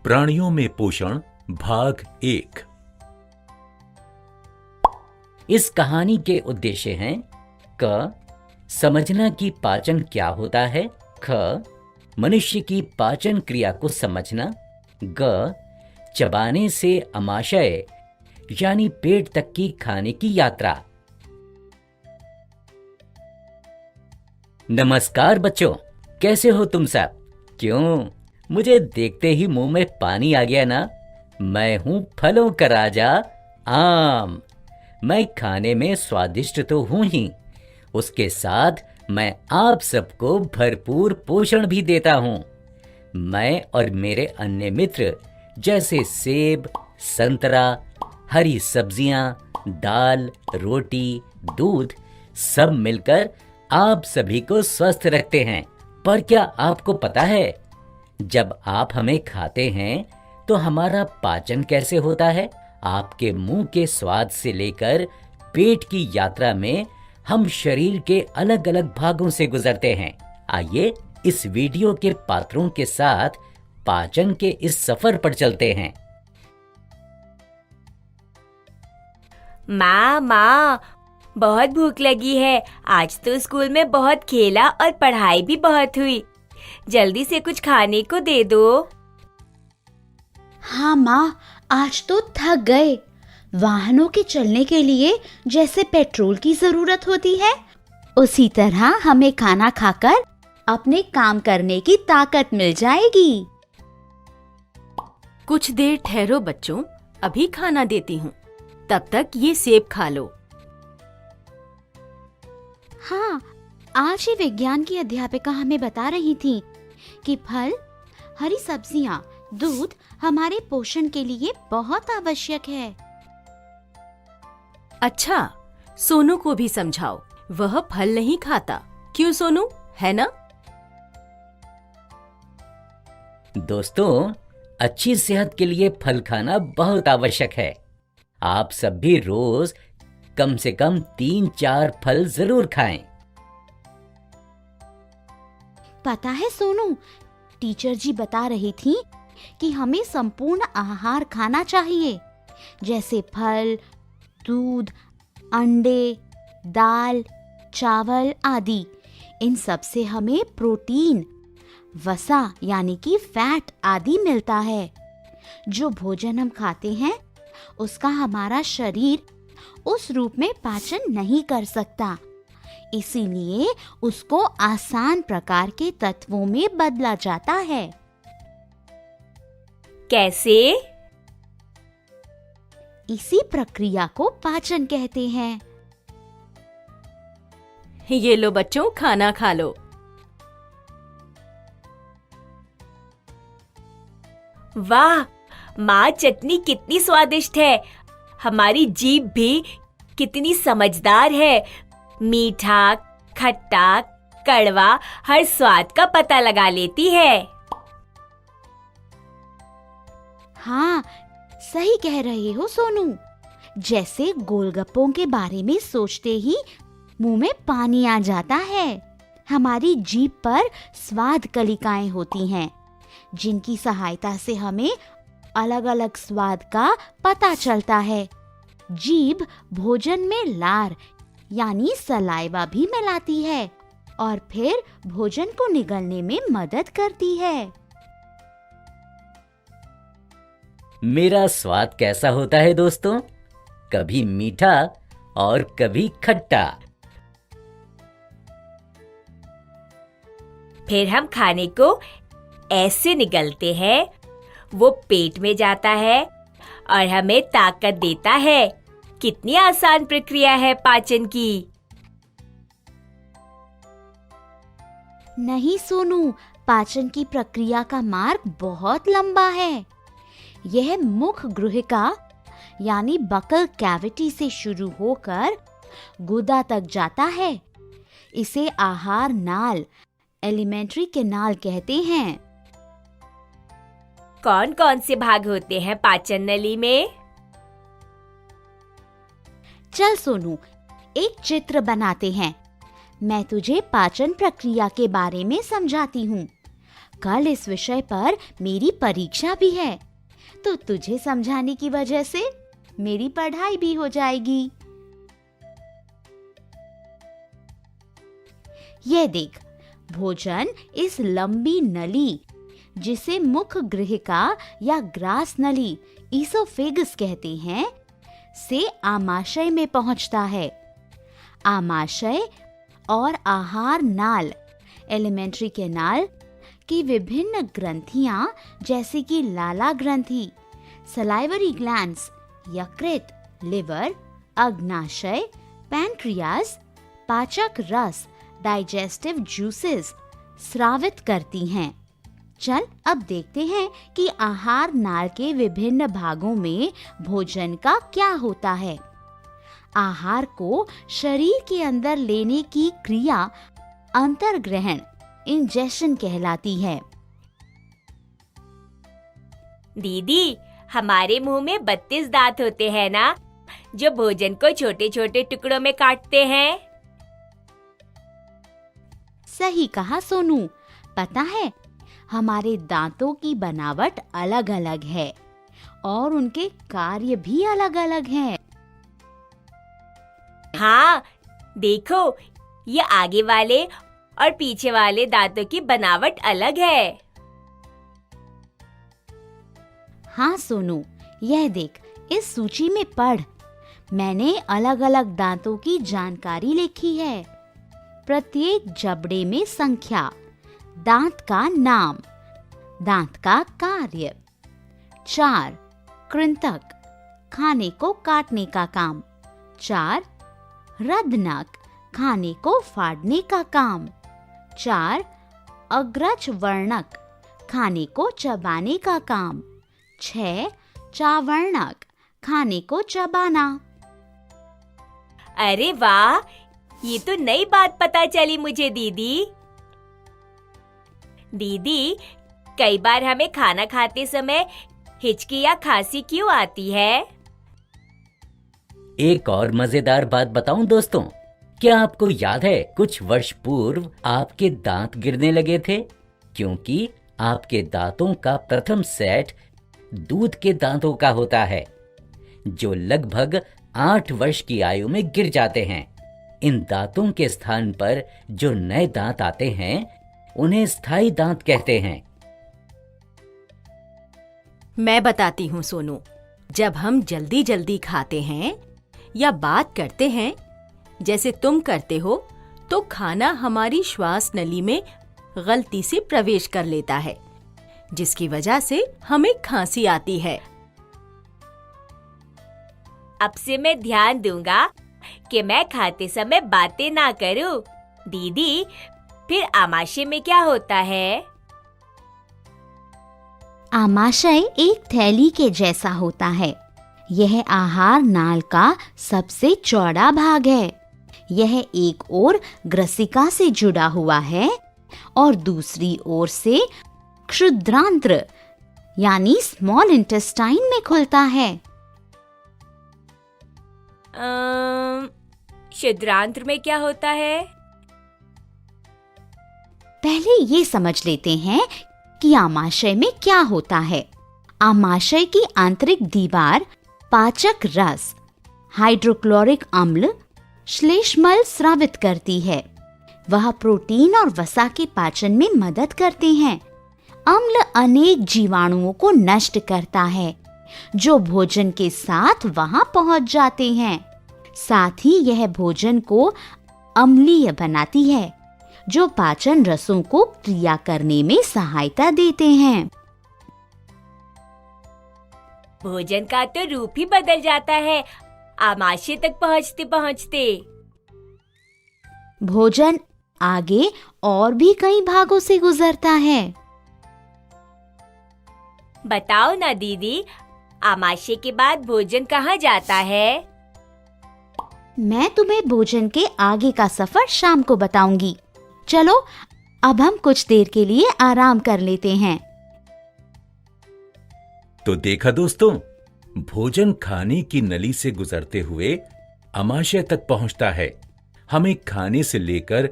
प्राणियों में पोषण भाग 1। इस कहानी के उद्देश्य हैं क समझना कि पाचन क्या होता है, ख मनुष्य की पाचन क्रिया को समझना, ग चबाने से अमाशय यानी पेट तक की खाने की यात्रा। नमस्कार बच्चों, कैसे हो तुम सब? क्यों, मुझे देखते ही मुंह में पानी आ गया ना? मैं हूं फलों का राजा आम। मैं खाने में स्वादिष्ट तो हूं ही, उसके साथ मैं आप सबको भरपूर पोषण भी देता हूं। मैं और मेरे अन्य मित्र जैसे सेब, संतरा, हरी सब्जियां, दाल, रोटी, दूध सब मिलकर आप सभी को स्वस्थ रखते हैं। पर क्या आपको पता है, जब आप हमें खाते हैं तो हमारा पाचन कैसे होता है? आपके मुंह के स्वाद से लेकर पेट की यात्रा में हम शरीर के अलग अलग भागों से गुजरते हैं। आइए इस वीडियो के पात्रों के साथ पाचन के इस सफर पर चलते हैं। माँ, बहुत भूख लगी है। आज तो स्कूल में बहुत खेला और पढ़ाई भी बहुत हुई। जल्दी से कुछ खाने को दे दो। हाँ माँ, आज तो थक गए। वाहनों के चलने के लिए जैसे पेट्रोल की जरूरत होती है, उसी तरह हमें खाना खाकर अपने काम करने की ताकत मिल जाएगी। कुछ देर ठहरो बच्चों, अभी खाना देती हूँ। तब तक ये सेब खा लो। हाँ, आज ही विज्ञान की अध्यापिका हमें बता रही थी कि फल, हरी सब्जियाँ, दूध हमारे पोषण के लिए बहुत आवश्यक है। अच्छा, सोनू को भी समझाओ, वह फल नहीं खाता। क्यों सोनू, है ना? दोस्तों, अच्छी सेहत के लिए फल खाना बहुत आवश्यक है। आप सब भी रोज कम से कम 3-4 फल जरूर खाएं। पता है सोनू, टीचर जी बता रही थी कि हमें संपूर्ण आहार खाना चाहिए, जैसे फल, दूध, अंडे, दाल, चावल आदि। इन सब से हमें प्रोटीन, वसा यानी कि फैट आदि मिलता है। जो भोजन हम खाते हैं उसका हमारा शरीर उस रूप में पाचन नहीं कर सकता, इसीलिए उसको आसान प्रकार के तत्वों में बदला जाता है। कैसे? इसी प्रक्रिया को पाचन कहते हैं। ये लो बच्चों, खाना खा लो। वाह माँ, चटनी कितनी स्वादिष्ट है। हमारी जीभ भी कितनी समझदार है। मीठा, खट्टा, कड़वा हर स्वाद का पता लगा लेती है। हाँ, सही कह रहे हो सोनू। जैसे गोलगप्पों के बारे में सोचते ही मुंह में पानी आ जाता है। हमारी जीभ पर स्वाद कलिकाएं होती हैं, जिनकी सहायता से हमें अलग अलग स्वाद का पता चलता है। जीभ भोजन में लार यानी सलाइवा भी मिलाती है और फिर भोजन को निगलने में मदद करती है। मेरा स्वाद कैसा होता है दोस्तों? कभी मीठा और कभी खट्टा। फिर हम खाने को ऐसे निगलते हैं, वो पेट में जाता है और हमें ताकत देता है। कितनी आसान प्रक्रिया है पाचन की। नहीं सोनू, पाचन की प्रक्रिया का मार्ग बहुत लंबा है। यह मुख गुहिका यानी बकल कैविटी से शुरू होकर गुदा तक जाता है। इसे आहार नाल, एलिमेंट्री कैनाल कहते हैं। कौन कौन से भाग होते हैं पाचन नली में? चल सोनू, एक चित्र बनाते हैं। मैं तुझे पाचन प्रक्रिया के बारे में समझाती हूँ। कल इस विषय पर मेरी परीक्षा भी है, तो तुझे समझाने की वजह से मेरी पढ़ाई भी हो जाएगी। ये देख, भोजन इस लंबी नली, जिसे मुख गृहिका या ग्रास नली ईसोफेगस कहते हैं, से आमाशय में पहुंचता है। आमाशय और आहार नाल, एलिमेंट्री कैनाल की विभिन्न ग्रंथियां जैसे कि लाला ग्रंथि, सलाइवरी ग्लैंड्स, यकृत, लिवर, अग्नाशय, पैंक्रियाज, पाचक रस, डाइजेस्टिव जूसेस स्रावित करती हैं। चल अब देखते हैं कि आहार नाल के विभिन्न भागों में भोजन का क्या होता है। आहार को शरीर के अंदर लेने की क्रिया अंतर्ग्रहण, इंजेशन कहलाती है। दीदी, हमारे मुंह में 32 दांत होते हैं ना, जो भोजन को छोटे छोटे टुकड़ों में काटते हैं। सही कहा सोनू। पता है, हमारे दांतों की बनावट अलग अलग है और उनके कार्य भी अलग अलग हैं। हाँ, देखो, ये आगे वाले और पीछे वाले दांतों की बनावट अलग है। हाँ सोनू, यह देख, इस सूची में पढ़। मैंने अलग अलग दांतों की जानकारी लिखी है। प्रत्येक जबड़े में संख्या, दांत का नाम, दांत का कार्य। 4 कृंतक, खाने को काटने का काम। 4 रदनक, खाने को फाड़ने का काम। 4 अग्रज वर्णक, खाने को चबाने का काम। 6 चावर्णक, खाने को चबाना। अरे वाह, ये तो नई बात पता चली मुझे दीदी। दीदी, कई बार हमें खाना खाते समय हिचकी या खांसी क्यों आती है? एक और मजेदार बात बताऊं दोस्तों, क्या आपको याद है कुछ वर्ष पूर्व आपके दांत गिरने लगे थे क्योंकि आपके दांतों का प्रथम सेट दूध के दांतों का होता है, जो लगभग 8 वर्ष की आयु में गिर जाते हैं। इन दांतों के स्थान पर जो नए दांत आते हैं उन्हें स्थायी दांत कहते हैं। मैं बताती हूँ सोनू, जब हम जल्दी जल्दी खाते हैं या बात करते हैं जैसे तुम करते हो, तो खाना हमारी श्वास नली में गलती से प्रवेश कर लेता है, जिसकी वजह से हमें खांसी आती है। अब से मैं ध्यान दूंगा कि मैं खाते समय बातें ना करूं। दीदी, फिर आमाशय में क्या होता है? आमाशय एक थैली के जैसा होता है। यह आहार नाल का सबसे चौड़ा भाग है। यह एक ओर ग्रसिका से जुड़ा हुआ है और दूसरी ओर से क्षुद्रांत्र यानी स्मॉल इंटेस्टाइन में खुलता है। क्षुद्रांत्र में क्या होता है? पहले ये समझ लेते हैं कि आमाशय में क्या होता है। आमाशय की आंतरिक दीवार पाचक रस, हाइड्रोक्लोरिक अम्ल, श्लेष्मल स्रावित करती है। वह प्रोटीन और वसा के पाचन में मदद करते हैं। अम्ल अनेक जीवाणुओं को नष्ट करता है जो भोजन के साथ वहां पहुंच जाते हैं। साथ ही यह भोजन को अम्लीय बनाती है, जो पाचन रसों को क्रिया करने में सहायता देते हैं। भोजन का तो रूप ही बदल जाता है आमाशय तक पहुंचते पहुंचते। भोजन आगे और भी कई भागों से गुजरता है। बताओ ना दीदी, आमाशय के बाद भोजन कहाँ जाता है? मैं तुम्हें भोजन के आगे का सफर शाम को बताऊंगी। चलो अब हम कुछ देर के लिए आराम कर लेते हैं। तो देखा दोस्तों, भोजन खाने की नली से गुजरते हुए आमाशय तक पहुंचता है। हमें खाने से लेकर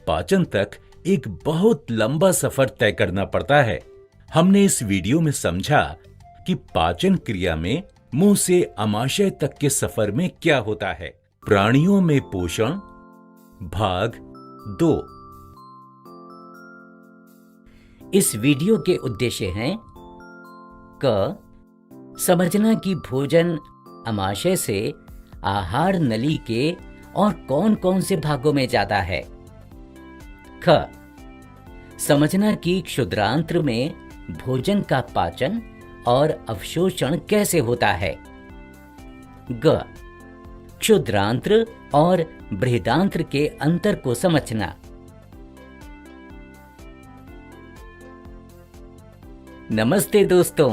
पाचन तक एक बहुत लंबा सफर तय करना पड़ता है। हमने इस वीडियो में समझा कि पाचन क्रिया में मुंह से आमाशय तक के सफर में क्या होता है। प्राणियों में पोषण भाग 2। इस वीडियो के उद्देश्य हैं क समझना कि भोजन आमाशय से आहार नली के और कौन कौन से भागों में जाता है। ख समझना कि क्षुद्रांत्र में भोजन का पाचन और अवशोषण कैसे होता है। ग क्षुद्रांत्र और बृहदांत्र के अंतर को समझना। नमस्ते दोस्तों,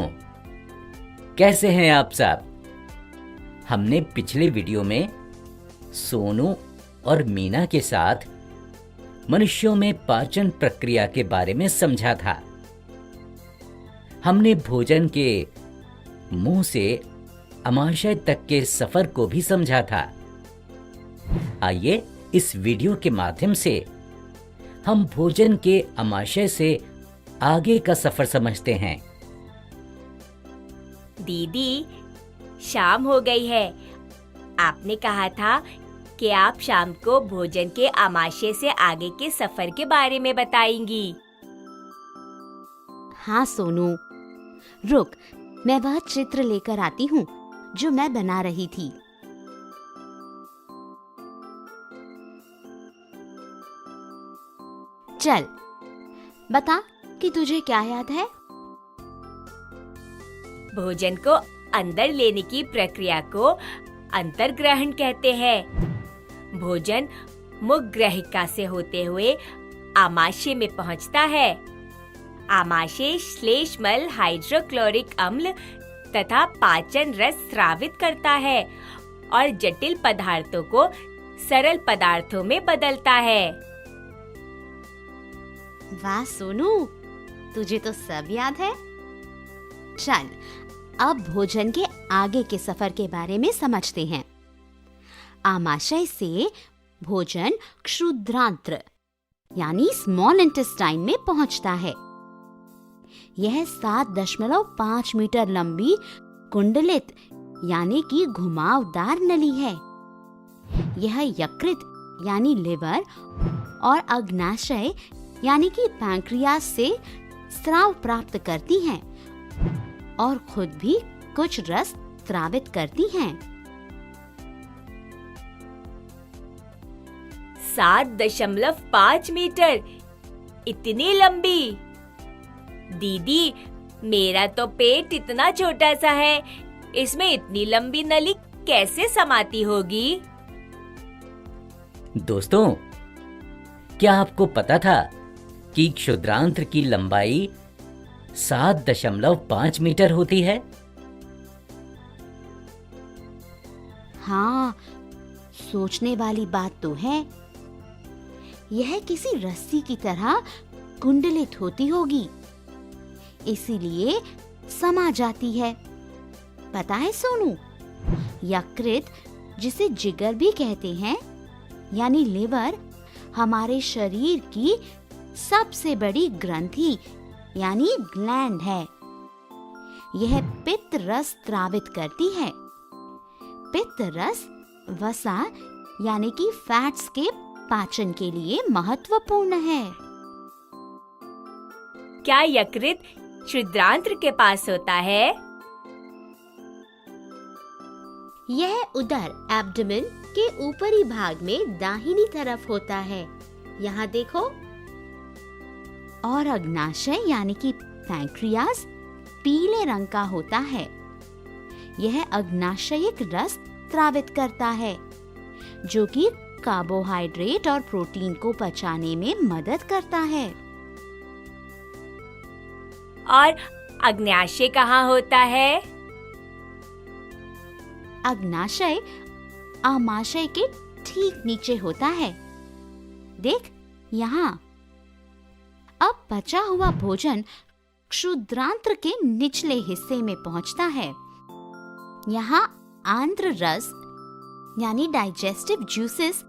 कैसे हैं आप सब। हमने पिछले वीडियो में सोनू और मीना के साथ मनुष्यों में पाचन प्रक्रिया के बारे में समझा था। हमने भोजन के मुंह से आमाशय तक के सफर को भी समझा था। आइए इस वीडियो के माध्यम से हम भोजन के आमाशय से आगे का सफर समझते हैं। दीदी, शाम हो गई है। आपने कहा था कि आप शाम को भोजन के आमाशय से आगे के सफर के बारे में बताएंगी। हाँ सोनू, रुक, मैं वह चित्र लेकर आती हूँ जो मैं बना रही थी। चल बता कि तुझे क्या याद है। भोजन को अंदर लेने की प्रक्रिया को अंतर्ग्रहण कहते हैं। भोजन मुखग्रहिका से होते हुए आमाशय में पहुंचता है। आमाशय श्लेष्मल हाइड्रोक्लोरिक अम्ल तथा पाचन रस स्रावित करता है और जटिल पदार्थों को सरल पदार्थों में बदलता है। वाह सोनू, तुझे तो सब याद है। चल अब भोजन के आगे के सफर के बारे में समझते हैं। आमाशय से भोजन क्षुद्रांत्र यानी स्मॉल इंटेस्टाइन में पहुंचता है। यह 7.5 मीटर लंबी कुंडलित यानी कि घुमावदार नली है। यह यकृत यानी लिवर और अग्नाशय यानी कि पैंक्रियास से स्राव प्राप्त करती हैं और खुद भी कुछ रस स्रावित करती हैं। 7.5 मीटर, इतनी लंबी। दीदी, मेरा तो पेट इतना छोटा सा है, इसमें इतनी लंबी नली कैसे समाती होगी? दोस्तों, क्या आपको पता था कि क्षुद्रांत्र की लंबाई 7.5 मीटर होती है? हाँ, सोचने वाली बात तो है। यह किसी रस्सी की तरह कुंडलित होती होगी, इसीलिए समा जाती है। पता है सोनू, यकृत जिसे जिगर भी कहते हैं यानी लिवर हमारे शरीर की सबसे बड़ी ग्रंथि यानी ग्लैंड है। यह पित्त रस स्रावित करती है। पित्त रस वसा यानी कि फैट्स के पाचन के लिए महत्वपूर्ण है। क्या यकृत क्षुद्रांत्र के पास होता है? यह उदर एब्डोमेन के ऊपरी भाग में दाहिनी तरफ होता है, यहाँ देखो। और अग्नाशय यानी कि पैंक्रियास पीले रंग का होता है। यह अग्नाशयिक रस स्रावित करता है जो कि कार्बोहाइड्रेट और प्रोटीन को पचाने में मदद करता है। और अग्न्याशय कहाँ होता है? अग्नाशय आमाशय के ठीक नीचे होता है। देख यहाँ। अब बचा हुआ भोजन क्षुद्रांत्र के निचले हिस्से में पहुंचता है। यहाँ आंत्र रस यानी डाइजेस्टिव जूसेस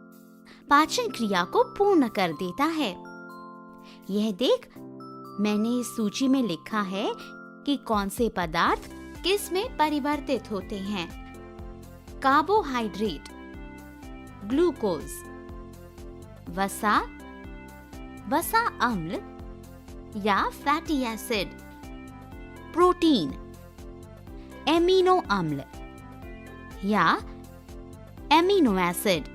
पाचन क्रिया को पूर्ण कर देता है। यह देख, मैंने इस सूची में लिखा है कि कौन से पदार्थ किस में परिवर्तित होते हैं। कार्बोहाइड्रेट, ग्लूकोज, वसा, वसा अम्ल या फैटी एसिड, प्रोटीन, एमिनो अम्ल या एमिनो एसिड।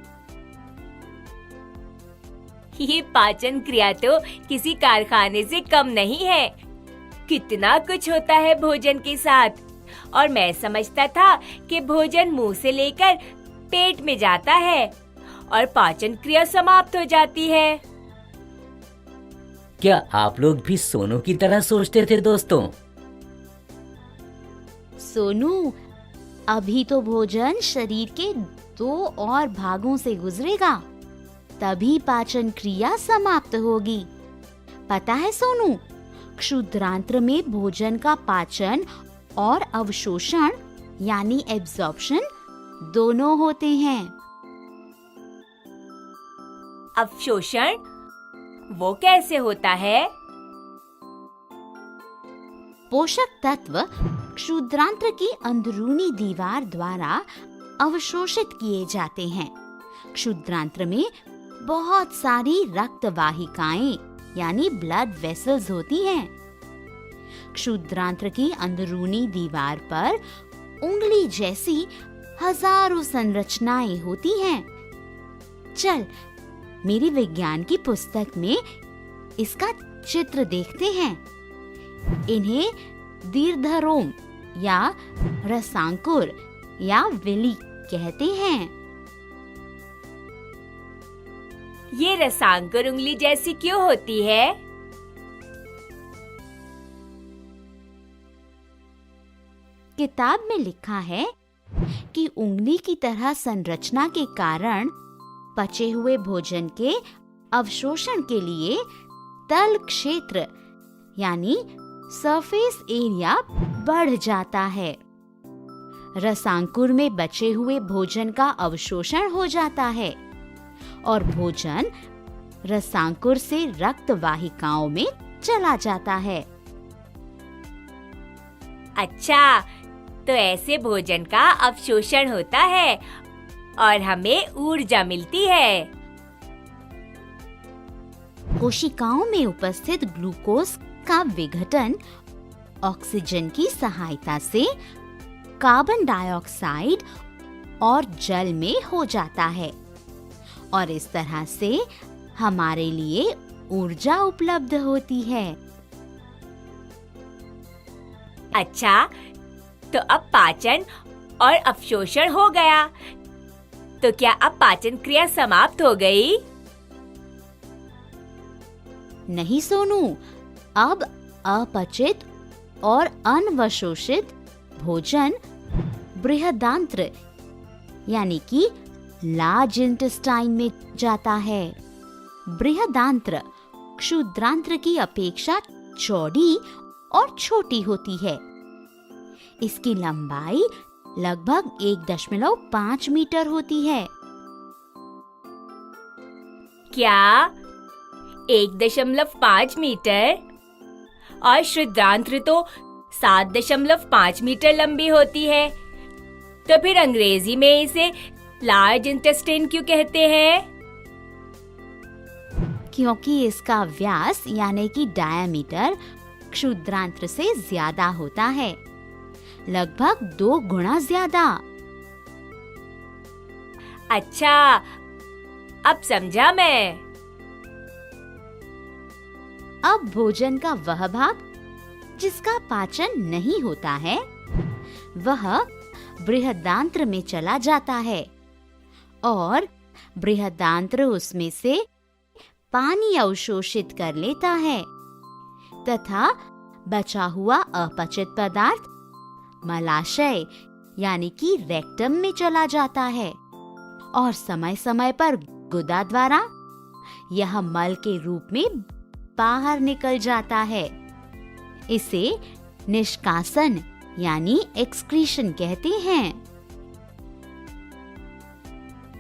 ये पाचन क्रिया तो किसी कारखाने से कम नहीं है। कितना कुछ होता है भोजन के साथ। और मैं समझता था कि भोजन मुंह से लेकर पेट में जाता है और पाचन क्रिया समाप्त हो जाती है। क्या आप लोग भी सोनू की तरह सोचते थे दोस्तों? सोनू, अभी तो भोजन शरीर के 2 और भागों से गुजरेगा, तभी पाचन क्रिया समाप्त होगी। पता है सोनू, क्षुद्रांत्र में भोजन का पाचन और अवशोषण यानी एब्जॉर्प्शन दोनों होते हैं। अवशोषण वो कैसे होता है? पोषक तत्व क्षुद्रांत्र की अंदरूनी दीवार द्वारा अवशोषित किए जाते हैं। क्षुद्रांत्र में बहुत सारी रक्त वाहिकाएं यानी ब्लड वेसल्स होती हैं। क्षुद्रांत्र की अंदरूनी दीवार पर उंगली जैसी हजारों संरचनाएं होती हैं। चल, मेरी विज्ञान की पुस्तक में इसका चित्र देखते हैं। इन्हें दीर्घरोम या रसांकुर या विली कहते हैं। ये रसांकुर उंगली जैसी क्यों होती है? किताब में लिखा है कि उंगली की तरह संरचना के कारण पचे हुए भोजन के अवशोषण के लिए तल क्षेत्र यानी सरफेस एरिया बढ़ जाता है। रसांकुर में बचे हुए भोजन का अवशोषण हो जाता है और भोजन रसांकुर से रक्त वाहिकाओं में चला जाता है। अच्छा, तो ऐसे भोजन का अवशोषण होता है और हमें ऊर्जा मिलती है। कोशिकाओं में उपस्थित ग्लूकोज का विघटन ऑक्सीजन की सहायता से कार्बन डाइऑक्साइड और जल में हो जाता है और इस तरह से हमारे लिए ऊर्जा उपलब्ध होती है। अच्छा, तो अब पाचन और अवशोषण हो गया, तो क्या अब पाचन क्रिया समाप्त हो गई? नहीं सोनू, अब अपचित और अनवशोषित भोजन बृहदांत्र यानी कि लार्ज इंटेस्टाइन में जाता है। बृहदांत्र क्षुद्रांत्र की अपेक्षा चौड़ी और छोटी होती है। इसकी लंबाई लगभग 1.5 मीटर होती है। क्या 1.5 मीटर? और क्षुद्रांत्र तो 7.5 मीटर लंबी होती है। तो फिर अंग्रेजी में इसे लार्ज इंटेस्टाइन क्यों कहते हैं? क्योंकि इसका व्यास यानी कि डायमीटर क्षुद्रांत्र से ज्यादा होता है, लगभग 2 गुना ज्यादा। अच्छा, अब समझा मैं। अब भोजन का वह भाग जिसका पाचन नहीं होता है, वह बृहदांत्र में चला जाता है और बृहदांत्र उसमें से पानी अवशोषित कर लेता है तथा बचा हुआ अपचित पदार्थ मलाशय यानी कि रेक्टम में चला जाता है और समय समय पर गुदा द्वारा यह मल के रूप में बाहर निकल जाता है। इसे निष्कासन यानी एक्सक्रीशन कहते हैं।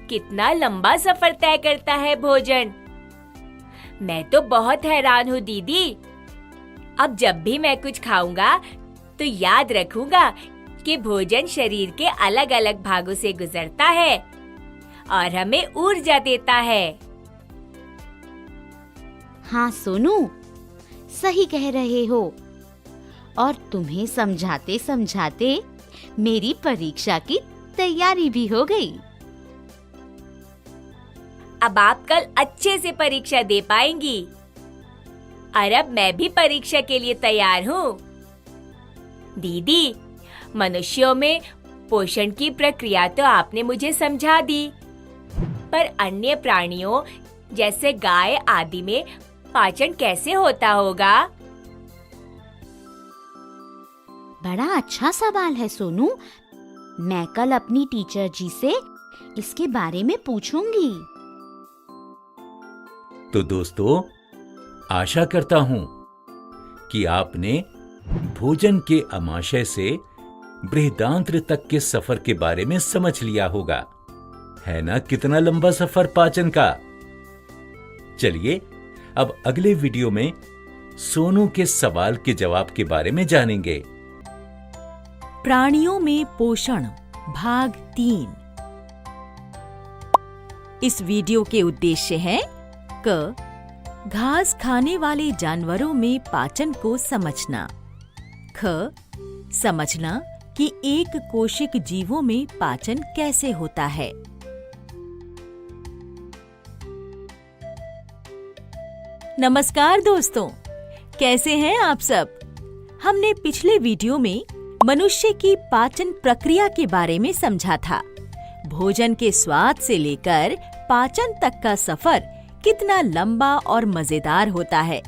कितना लंबा सफर तय करता है भोजन। मैं तो बहुत हैरान हूँ दीदी। अब जब भी मैं कुछ खाऊंगा तो याद रखूंगा कि भोजन शरीर के अलग अलग भागों से गुजरता है और हमें ऊर्जा देता है। हाँ सोनू, सही कह रहे हो। और तुम्हें समझाते समझाते मेरी परीक्षा की तैयारी भी हो गई। अब आप कल अच्छे से परीक्षा दे पाएंगी। और अब मैं भी परीक्षा के लिए तैयार हूँ। दीदी, मनुष्यों में पोषण की प्रक्रिया तो आपने मुझे समझा दी, पर अन्य प्राणियों जैसे गाय आदि में पाचन कैसे होता होगा? बड़ा अच्छा सवाल है सोनू। मैं कल अपनी टीचर जी से इसके बारे में पूछूंगी। तो दोस्तों, आशा करता हूं कि आपने भोजन के आमाशय से बृहदांत्र तक के सफर के बारे में समझ लिया होगा। है ना कितना लंबा सफर पाचन का। चलिए अब अगले वीडियो में सोनू के सवाल के जवाब के बारे में जानेंगे। प्राणियों में पोषण भाग 3। इस वीडियो के उद्देश्य हैं क. घास खाने वाले जानवरों में पाचन को समझना। ख. समझना कि एक कोशिक जीवों में पाचन कैसे होता है। नमस्कार दोस्तों, कैसे हैं आप सब? हमने पिछले वीडियो में मनुष्य की पाचन प्रक्रिया के बारे में समझा था। भोजन के स्वाद से लेकर पाचन तक का सफर कितना लंबा और मजेदार होता है।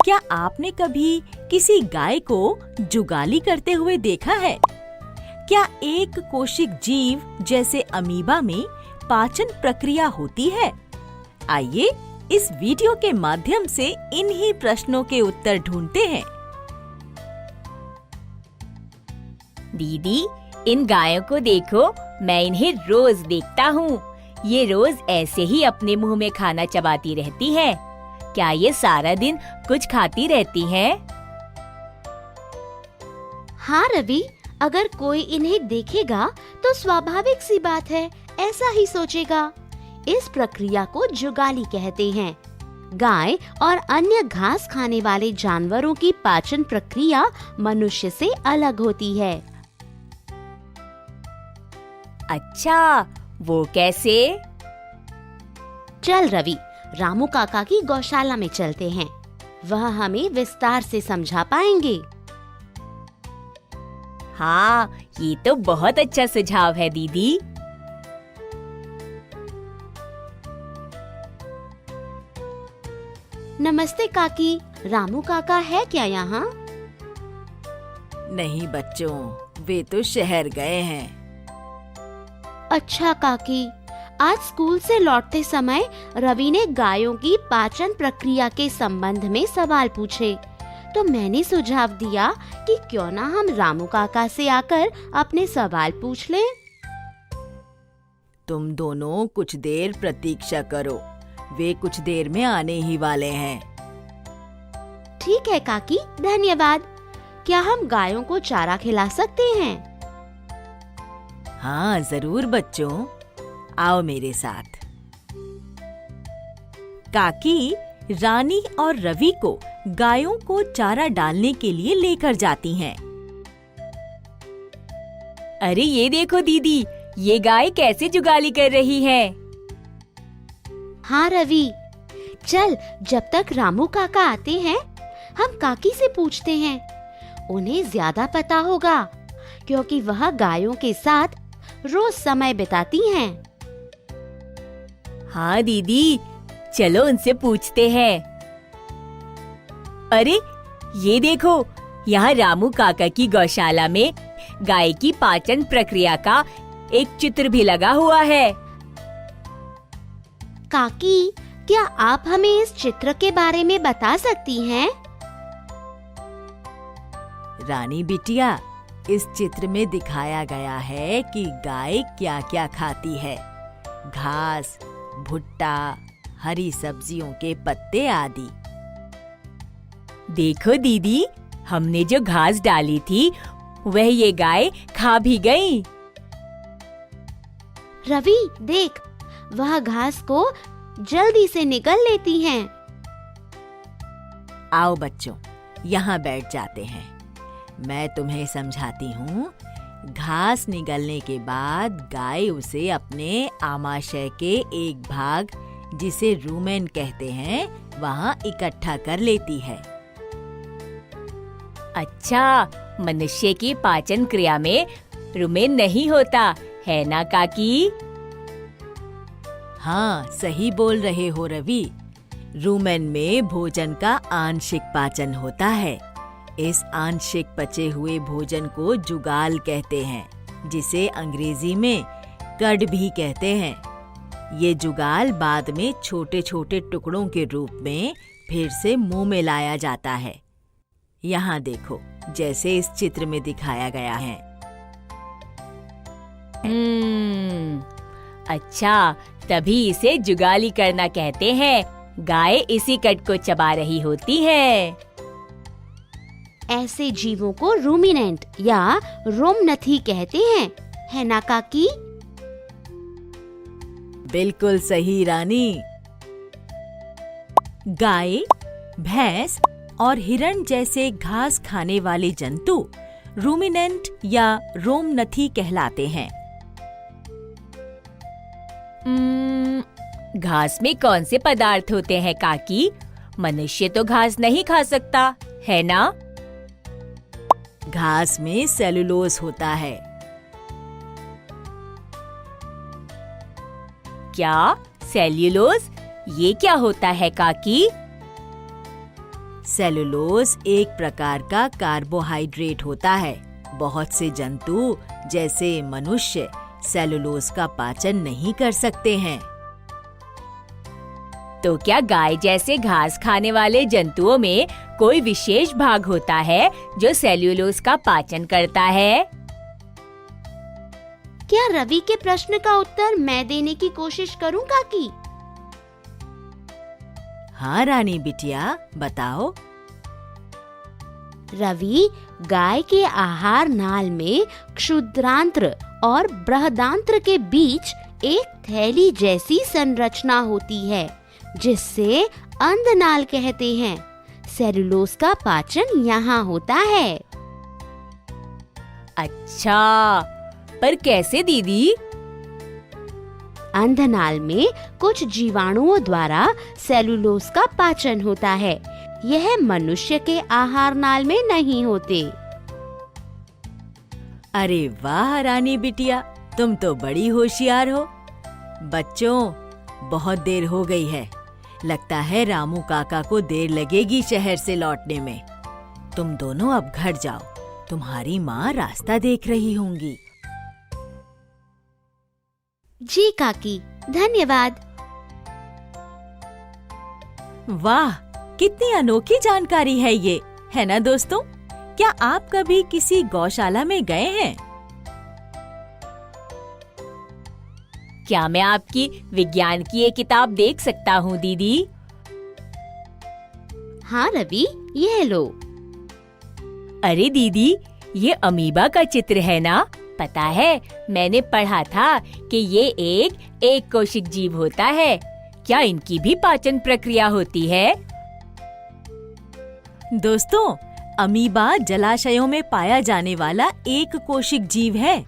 क्या आपने कभी किसी गाय को जुगाली करते हुए देखा है? क्या एक कोशिक जीव जैसे अमीबा में पाचन प्रक्रिया होती है? आइए इस वीडियो के माध्यम से इन्हीं प्रश्नों के उत्तर ढूंढते हैं। दीदी, इन गायों को देखो, मैं इन्हें रोज देखता हूँ। ये रोज ऐसे ही अपने मुंह में खाना चबाती रहती है। क्या ये सारा दिन कुछ खाती रहती हैं? हाँ रवि, अगर कोई इन्हें देखेगा तो स्वाभाविक सी बात है, ऐसा ही सोचेगा। इस प्रक्रिया को जुगाली कहते हैं। गाय और अन्य घास खाने वाले जानवरों की पाचन प्रक्रिया मनुष्य से अलग होती है। अच्छा, वो कैसे? चल रवि, रामू काका की गौशाला में चलते हैं। वह हमें विस्तार से समझा पाएंगे। हाँ, ये तो बहुत अच्छा सुझाव है दीदी। नमस्ते काकी, रामू काका है क्या यहाँ? नहीं बच्चों, वे तो शहर गए हैं। अच्छा काकी, आज स्कूल से लौटते समय रवि ने गायों की पाचन प्रक्रिया के संबंध में सवाल पूछे, तो मैंने सुझाव दिया कि क्यों ना हम रामू काका से आकर अपने सवाल पूछ लें। तुम दोनों कुछ देर प्रतीक्षा करो, वे कुछ देर में आने ही वाले हैं। ठीक है काकी, धन्यवाद। क्या हम गायों को चारा खिला सकते हैं? हाँ जरूर बच्चों, आओ मेरे साथ। काकी रानी और रवि को गायों को चारा डालने के लिए लेकर जाती हैं। अरे ये देखो दीदी, ये गाय कैसे जुगाली कर रही है। हाँ रवि, चल जब तक रामू काका आते हैं हम काकी से पूछते हैं। उन्हें ज्यादा पता होगा क्योंकि वह गायों के साथ रोज समय बिताती हैं। हाँ दीदी, चलो उनसे पूछते हैं। अरे ये देखो, यहाँ रामू काका की गौशाला में गाय की पाचन प्रक्रिया का एक चित्र भी लगा हुआ है। काकी, क्या आप हमें इस चित्र के बारे में बता सकती हैं? रानी बिटिया, इस चित्र में दिखाया गया है कि गाय क्या क्या खाती है। घास, भुट्टा, हरी सब्जियों के पत्ते आदि। देखो दीदी, हमने जो घास डाली थी वह ये गाय खा भी गई। रवि देख, वह घास को जल्दी से निगल लेती हैं। आओ बच्चों, यहाँ बैठ जाते हैं। मैं तुम्हें समझाती हूँ। घास निगलने के बाद गाय उसे अपने आमाशय के एक भाग, जिसे रूमेन कहते हैं, वहाँ इकट्ठा कर लेती है। अच्छा, मनुष्य की पाचन क्रिया में रुमेन नहीं होता है ना काकी? हाँ, सही बोल रहे हो रवि। रूमेन में भोजन का आंशिक पाचन होता है। इस आंशिक पचे हुए भोजन को जुगाल कहते हैं, जिसे अंग्रेजी में कड भी कहते हैं। ये जुगाल बाद में छोटे छोटे टुकड़ों के रूप में फिर से मुंह में लाया जाता है। यहाँ देखो, जैसे इस चित्र में दिखाया गया है। अच्छा, तभी इसे जुगाली करना कहते हैं। गाय इसी कट को चबा रही होती है। ऐसे जीवों को रूमिनेंट या रोमनथी कहते हैं, है ना काकी? बिल्कुल सही रानी। गाय, भैंस और हिरण जैसे घास खाने वाले जंतु रूमिनेंट या रोमनथी कहलाते हैं। घास में कौन से पदार्थ होते हैं काकी? मनुष्य तो घास नहीं खा सकता, है ना? घास में सेलुलोज होता है। क्या सेल्यूलोज? ये क्या होता है काकी? सेलुलोज एक प्रकार का कार्बोहाइड्रेट होता है। बहुत से जंतु जैसे मनुष्य सेलुलोज का पाचन नहीं कर सकते हैं। तो क्या गाय जैसे घास खाने वाले जंतुओं में कोई विशेष भाग होता है जो सेल्यूलोज का पाचन करता है? क्या रवि के प्रश्न का उत्तर मैं देने की कोशिश करूं काकी? हाँ रानी बिटिया, बताओ। रवि, गाय के आहार नाल में क्षुद्रांत्र और बृहदांत्र के बीच एक थैली जैसी संरचना होती है, जिससे अंधनाल कहते हैं। सेलुलोज का पाचन यहाँ होता है। अच्छा, पर कैसे दीदी? अंधनाल में कुछ जीवाणुओं द्वारा सेलुलोज का पाचन होता है। यह मनुष्य के आहार नाल में नहीं होते। अरे वाह रानी बिटिया, तुम तो बड़ी होशियार हो। बच्चों, बहुत देर हो गई है। लगता है रामू काका को देर लगेगी शहर से लौटने में। तुम दोनों अब घर जाओ, तुम्हारी माँ रास्ता देख रही होंगी। जी काकी, धन्यवाद। वाह, कितनी अनोखी जानकारी है ये, है ना दोस्तों? क्या आप कभी किसी गौशाला में गए हैं? क्या मैं आपकी विज्ञान की ये किताब देख सकता हूँ दीदी? हाँ रवि, यह लो। अरे दीदी, ये अमीबा का चित्र है ना? पता है, मैंने पढ़ा था कि ये एक कोशिक जीव होता है। क्या इनकी भी पाचन प्रक्रिया होती है? दोस्तों, अमीबा जलाशयों में पाया जाने वाला एक कोशिक जीव है।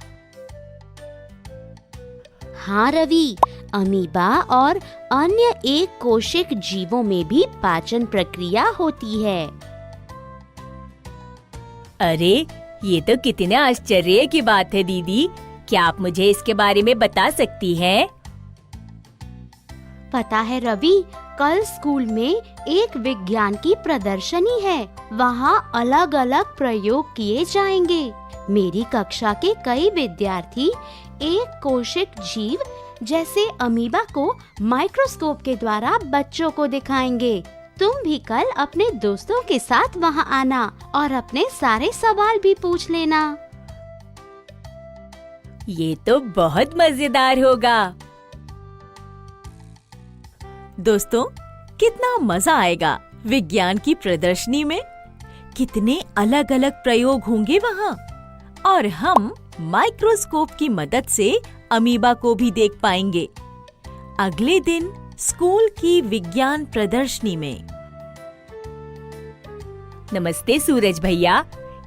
हाँ रवि, अमीबा और अन्य एक कोशिक जीवों में भी पाचन प्रक्रिया होती है। अरे, ये तो कितने आश्चर्य की बात है दीदी। क्या आप मुझे इसके बारे में बता सकती हैं? पता है रवि, कल स्कूल में एक विज्ञान की प्रदर्शनी है। वहाँ अलग अलग प्रयोग किए जाएंगे। मेरी कक्षा के कई विद्यार्थी एक कोशिक जीव जैसे अमीबा को माइक्रोस्कोप के द्वारा बच्चों को दिखाएंगे। तुम भी कल अपने दोस्तों के साथ वहाँ आना और अपने सारे सवाल भी पूछ लेना। ये तो बहुत मजेदार होगा। दोस्तों, कितना मजा आएगा विज्ञान की प्रदर्शनी में। कितने अलग अलग प्रयोग होंगे वहाँ, और हम माइक्रोस्कोप की मदद से अमीबा को भी देख पाएंगे। अगले दिन स्कूल की विज्ञान प्रदर्शनी में। नमस्ते सूरज भैया,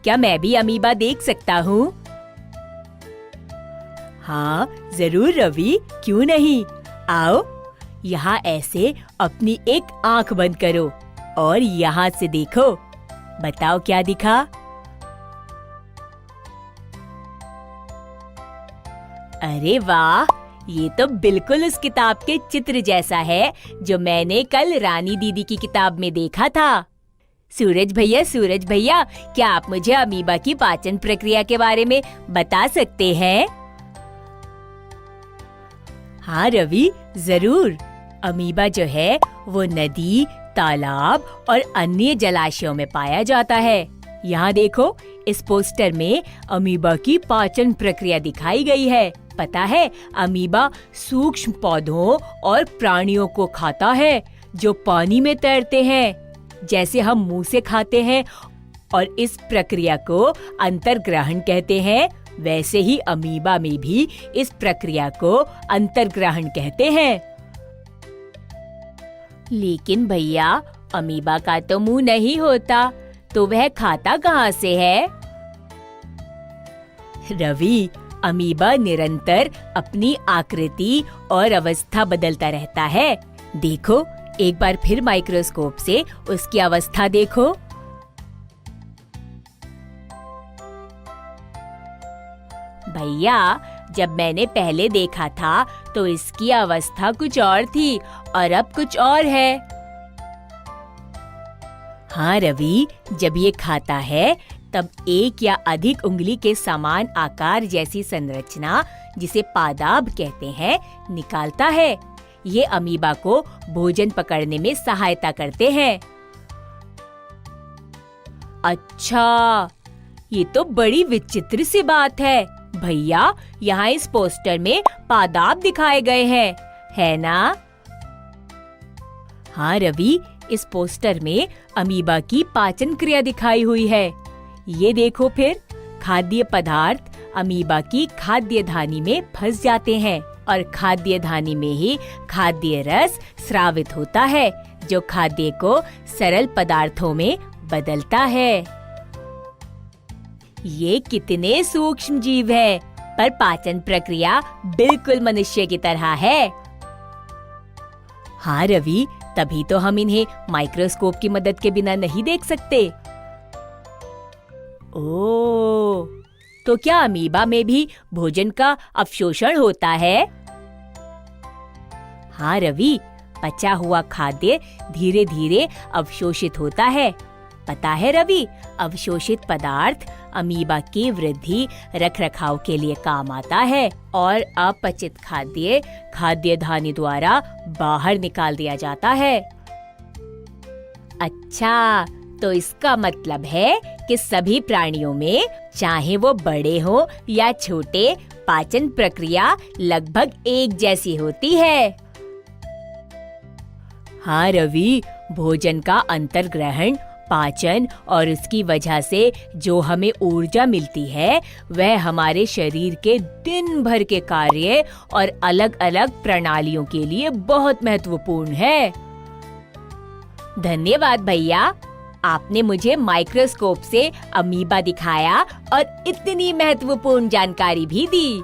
क्या मैं भी अमीबा देख सकता हूँ? हाँ जरूर रवि, क्यों नहीं। आओ, यहाँ ऐसे अपनी एक आंख बंद करो और यहाँ से देखो। बताओ क्या दिखा? अरे वाह, ये तो बिल्कुल उस किताब के चित्र जैसा है जो मैंने कल रानी दीदी की किताब में देखा था। सूरज भैया, क्या आप मुझे अमीबा की पाचन प्रक्रिया के बारे में बता सकते हैं? हाँ रवि, जरूर। अमीबा जो है वो नदी, तालाब और अन्य जलाशयों में पाया जाता है। यहाँ देखो, इस पोस्टर में अमीबा की पाचन प्रक्रिया दिखाई गई है। पता है, अमीबा सूक्ष्म पौधों और प्राणियों को खाता है जो पानी में तैरते हैं, जैसे हम मुंह से खाते हैं, और इस प्रक्रिया को अंतर्ग्रहण कहते हैं। वैसे ही अमीबा में भी इस प्रक्रिया को अंतर्ग्रहण कहते हैं। लेकिन भैया, अमीबा का तो मुंह नहीं होता, तो वह खाता कहाँ से है? रवि, अमीबा निरंतर अपनी आकृति और अवस्था बदलता रहता है। देखो, एक बार फिर माइक्रोस्कोप से उसकी अवस्था देखो। भैया, जब मैंने पहले देखा था तो इसकी अवस्था कुछ और थी और अब कुछ और है। हाँ रवि, जब ये खाता है तब एक या अधिक उंगली के समान आकार जैसी संरचना, जिसे पादाब कहते हैं, निकालता है। ये अमीबा को भोजन पकड़ने में सहायता करते हैं। अच्छा, ये तो बड़ी विचित्र सी बात है। भैया, यहाँ इस पोस्टर में पादाब दिखाए गए हैं, है ना? हाँ रवि, इस पोस्टर में अमीबा की पाचन क्रिया दिखाई हुई है। ये देखो फिर, खाद्य पदार्थ अमीबा की खाद्य धानी में फंस जाते हैं और खाद्य धानी में ही खाद्य रस स्रावित होता है, जो खाद्य को सरल पदार्थों में बदलता है। ये कितने सूक्ष्म जीव है, पर पाचन प्रक्रिया बिल्कुल मनुष्य की तरह है। हाँ रवि, तभी तो हम इन्हें माइक्रोस्कोप की मदद के बिना नहीं देख सकते। ओह, तो क्या अमीबा में भी भोजन का अवशोषण होता है? हाँ रवि, पचा हुआ खाद्य धीरे धीरे अवशोषित होता है। पता है रवि, अवशोषित पदार्थ अमीबा की वृद्धि रखरखाव के लिए काम आता है और अपचित खाद्य खाद्य धानी द्वारा बाहर निकाल दिया जाता है। अच्छा, तो इसका मतलब है कि सभी प्राणियों में, चाहे वो बड़े हो या छोटे, पाचन प्रक्रिया लगभग एक जैसी होती है। हाँ रवि, भोजन का अंतर्ग्रहण, पाचन और उसकी वजह से जो हमें ऊर्जा मिलती है, वह हमारे शरीर के दिन भर के कार्य और अलग अलग प्रणालियों के लिए बहुत महत्वपूर्ण है। धन्यवाद भैया, आपने मुझे माइक्रोस्कोप से अमीबा दिखाया और इतनी महत्वपूर्ण जानकारी भी दी।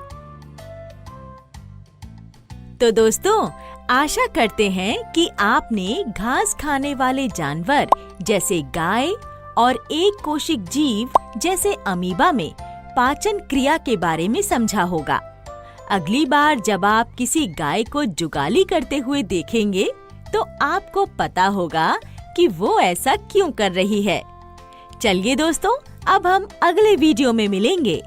तो दोस्तों, आशा करते हैं कि आपने घास खाने वाले जानवर जैसे गाय और एक कोशिक जीव जैसे अमीबा में पाचन क्रिया के बारे में समझा होगा। अगली बार जब आप किसी गाय को जुगाली करते हुए देखेंगे तो आपको पता होगा कि वो ऐसा क्यों कर रही है। चलिए दोस्तों, अब हम अगले वीडियो में मिलेंगे।